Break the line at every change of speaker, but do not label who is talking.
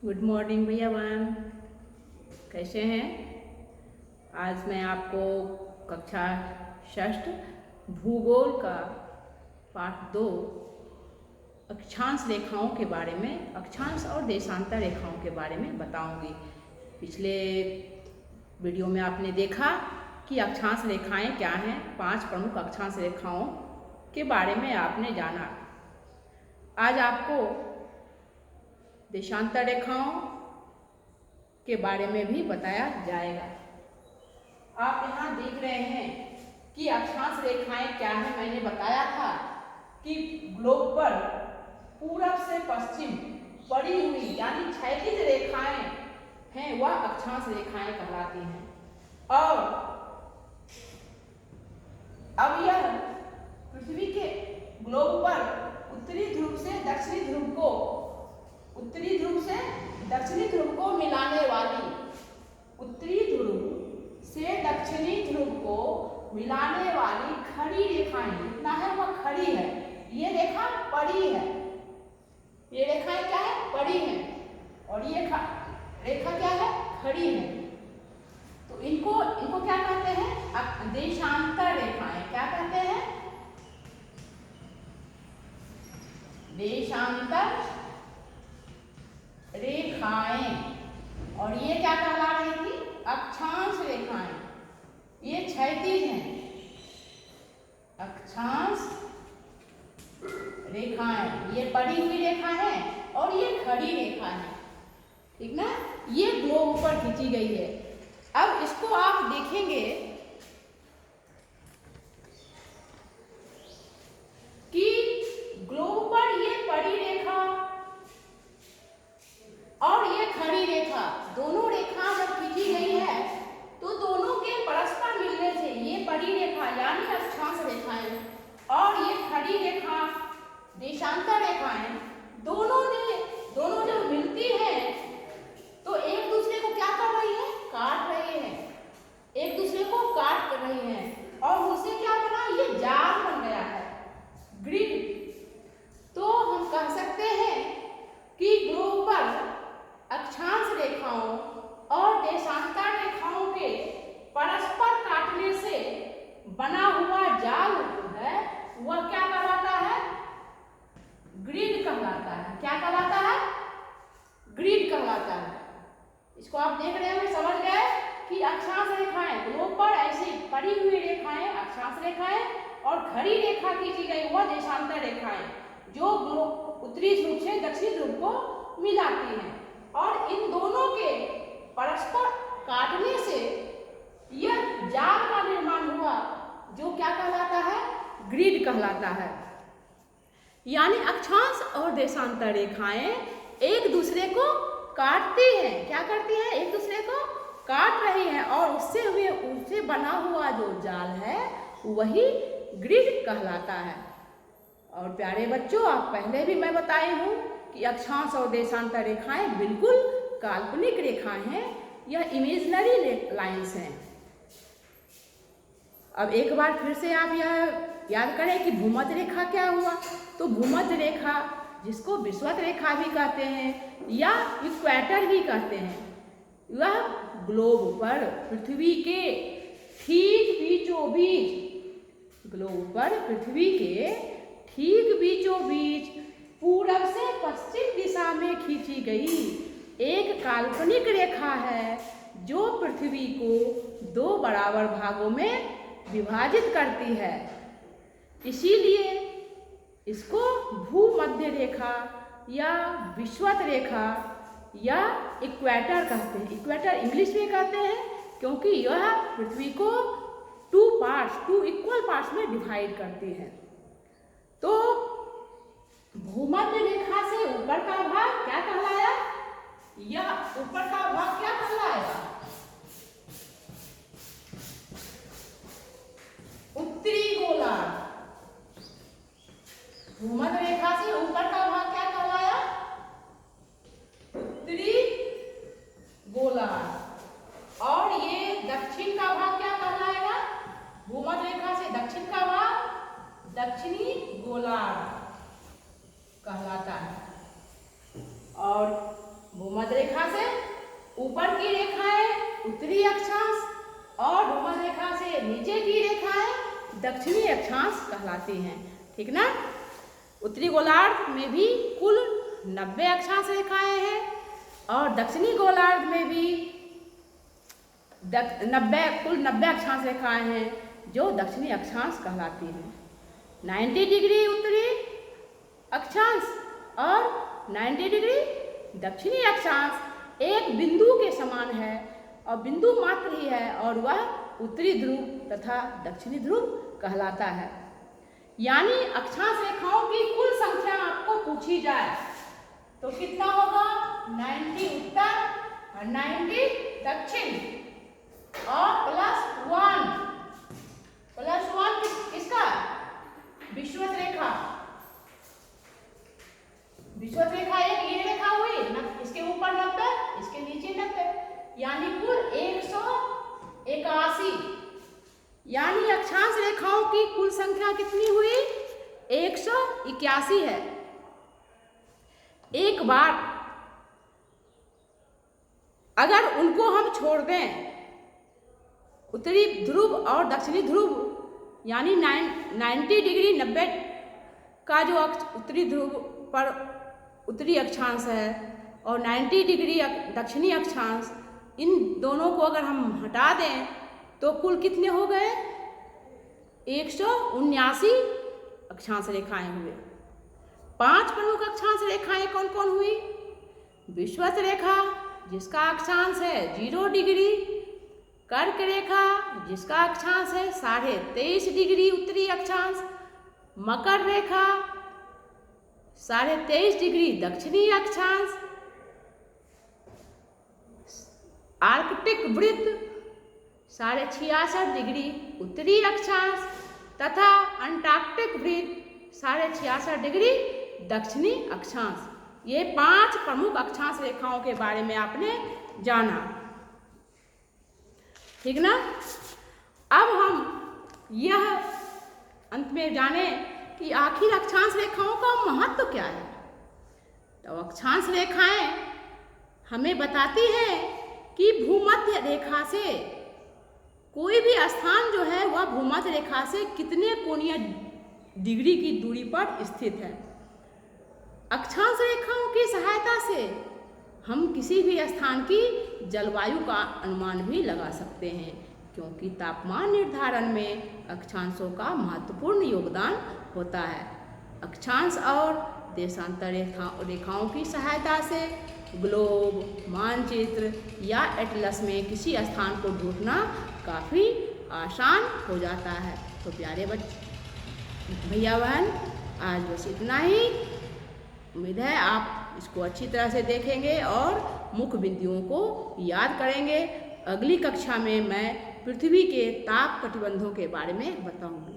Good morning भैया ma'am, कैसे हैं। आज मैं आपको कक्षा षष्ठ भूगोल का पाठ 2 अक्षांश रेखाओं के बारे में, अक्षांश और देशांतर रेखाओं के बारे में बताऊंगी। पिछले वीडियो में आपने देखा कि अक्षांश रेखाएं क्या हैं, 5 प्रमुख अक्षांश रेखाओं के बारे में आपने जाना। आज आपको देशांतर रेखाओं के बारे में भी बताया जाएगा। आप यहाँ देख रहे हैं कि अक्षांश रेखाएं क्या है। मैंने बताया था कि ग्लोब पर पूरब से पश्चिम पड़ी हुई यानी क्षैतिज रेखाएं हैं, वह अक्षांश रेखाएं कहलाती हैं। और अब यह पृथ्वी के ग्लोब पर उत्तरी ध्रुव से दक्षिणी ध्रुव को मिलाने वाली, उत्तरी ध्रुव से दक्षिणी ध्रुव को मिलाने वाली खड़ी रेखाएं, जितना है वह खड़ी है। ये रेखा पड़ी है, ये रेखाएं क्या है, पड़ी है, और ये रेखा क्या है, खड़ी है। तो इनको क्या कहते हैं, देशांतर रेखाएं। क्या कहते हैं, देशांतर रेखाएं। और ये क्या कहला रही थी, अक्षांश रेखाएं। ये क्षैतिज हैं, अक्षांश रेखाएं। ये पड़ी हुई रेखा है और ये खड़ी रेखा है, ठीक ना। ये ग्लोब पर खींची गई है। अब इसको आप देखेंगे कि ग्लोब पर ये पड़ी रेखा और ये खड़ी रेखा, दोनों रेखा जब खींची गई है तो दोनों के परस्पर मिलने से ये पड़ी रेखा यानी अक्षांश रेखाएं और ये खड़ी रेखा देशांतर रेखाएं, दोनों जब मिलती हैं तो एक दूसरे को क्या कर रही है, काट रही है, एक दूसरे को काट कर रही है। और उससे क्या बना, ये जाल बन गया है, ग्रिड। तो हम कह सकते हैं कि ग्लोब पर अक्षांश रेखाओं और देशांतर रेखाओं के परस्पर काटने से बना हुआ जाल है, वह क्या कहलाता है, ग्रिड कहलाता है। क्या कहलाता है, ग्रिड कहलाता है। इसको आप देख रहे हैं, समझ गए कि अक्षांश रेखाएं, ग्लोब पर ऐसी पड़ी हुई रेखाएं अक्षांश रेखाएं और खड़ी रेखा खींची गई वह देशांतर रेखाएं, जो उत्तरी ध्रुव से दक्षिणी ध्रुव को मिलाती हैं। और इन दोनों के परस्पर काटने से यह जाल का निर्माण हुआ, जो क्या कहलाता है, ग्रिड कहलाता है। यानी अक्षांश और देशांतर रेखाएं एक दूसरे को काटती हैं। क्या करती हैं, एक दूसरे को काट रही हैं और उससे बना हुआ जो जाल है वही ग्रिड कहलाता है। और प्यारे बच्चों, आप पहले भी मैं बताई हूँ कि अक्षांश और देशांतर रेखाएं बिल्कुल काल्पनिक रेखाएं हैं, यह इमेजिनरी लाइंस हैं। अब एक बार फिर से आप यह याद करें कि भूमध्य रेखा क्या हुआ। तो भूमध्य रेखा, जिसको विषुवत रेखा भी कहते हैं या इक्वेटर भी कहते हैं, वह ग्लोब पर पृथ्वी के ठीक बीचों बीच, ग्लोब पर पृथ्वी के ठीक बीचों बीच पूरब से पश्चिम दिशा में खींची गई एक काल्पनिक रेखा है, जो पृथ्वी को 2 बराबर भागों में विभाजित करती है। इसीलिए इसको भूमध्य रेखा या विषुवत रेखा या इक्वेटर कहते हैं। इक्वेटर इंग्लिश में कहते हैं क्योंकि यह पृथ्वी को 2 इक्वल पार्ट्स में डिवाइड करती है। तो भूमध्य रेखा से ऊपर का भाग क्या कहलाया, यह ऊपर का भाग क्या कहलाएगा, उत्तरी गोलार्ध। भूमध्य रेखा से ऊपर का भाग क्या कहलाया, उत्तरी गोलार्ध। और ये दक्षिण का भाग क्या कहलाएगा, भूमध्य रेखा से दक्षिण का भाग दक्षिणी गोलार्ध कहलाता है। और भूमध्य से ऊपर की रेखाएं उत्तरी अक्षांश और भूमध्य रेखा से नीचे की रेखाएं दक्षिणी अक्षांश कहलाती हैं। ठीक ना। उत्तरी गोलार्ध में भी कुल 90 अक्षांश रेखाएं हैं और दक्षिणी गोलार्ध में भी कुल 90 अक्षांश रेखाएं हैं जो दक्षिणी अक्षांश कहलाती हैं। 90 डिग्री उत्तरी अक्षांश और 90 डिग्री दक्षिणी अक्षांश एक बिंदु के समान है और बिंदु मात्र ही है और वह उत्तरी ध्रुव तथा दक्षिणी ध्रुव कहलाता है। यानी अक्षांश रेखाओं की कुल संख्या आपको पूछी जाए तो कितना होगा? 90 उत्तर और 90 दक्षिण और प्लस वन किसका? विषुवत रेखा। विषुवत रेखा एक ये रेखा हुई ना, इसके ऊपर 90, इसके नीचे 90, यानी कुल 181। यानी अक्षांश रेखाओं की कुल संख्या कितनी हुई? 181 है। एक बार अगर उनको हम छोड़ दें, उत्तरी ध्रुव और दक्षिणी ध्रुव, यानी 90 डिग्री 90 का जो उत्तरी ध्रुव पर उत्तरी अक्षांश है और 90 डिग्री दक्षिणी अक्षांश, इन दोनों को अगर हम हटा दें तो कुल कितने हो गए? 179 अक्षांश रेखाएं हुए। 5 प्रमुख अक्षांश रेखाएं कौन कौन हुई? विषुवत रेखा जिसका अक्षांश है 0 डिग्री, कर्क रेखा जिसका अक्षांश है 23.5 डिग्री उत्तरी अक्षांश, मकर रेखा 23.5 डिग्री दक्षिणी अक्षांश, आर्कटिक वृत्त 66.5 डिग्री उत्तरी अक्षांश तथा अंटार्कटिक वृत्त 66.5 डिग्री दक्षिणी अक्षांश। ये 5 प्रमुख अक्षांश रेखाओं के बारे में आपने जाना। ठीक ना। अब हम यह अंत में जाने कि आखिर अक्षांश रेखाओं का महत्व क्या है। तो अक्षांश रेखाएं हमें बताती हैं कि भूमध्य रेखा से कोई भी स्थान जो है वह भूमध्य रेखा से कितने कोणीय डिग्री की दूरी पर स्थित है। अक्षांश रेखाओं की सहायता से हम किसी भी स्थान की जलवायु का अनुमान भी लगा सकते हैं, क्योंकि तापमान निर्धारण में अक्षांशों का महत्वपूर्ण योगदान होता है। अक्षांश और देशांतर रेखाओं की सहायता से ग्लोब, मानचित्र या एटलस में किसी स्थान को ढूंढना काफ़ी आसान हो जाता है। तो प्यारे भैया बहन, आज बस इतना ही। उम्मीद है आप इसको अच्छी तरह से देखेंगे और मुख्य बिंदुओं को याद करेंगे। अगली कक्षा में मैं पृथ्वी के ताप कटिबंधों के बारे में बताऊंगी।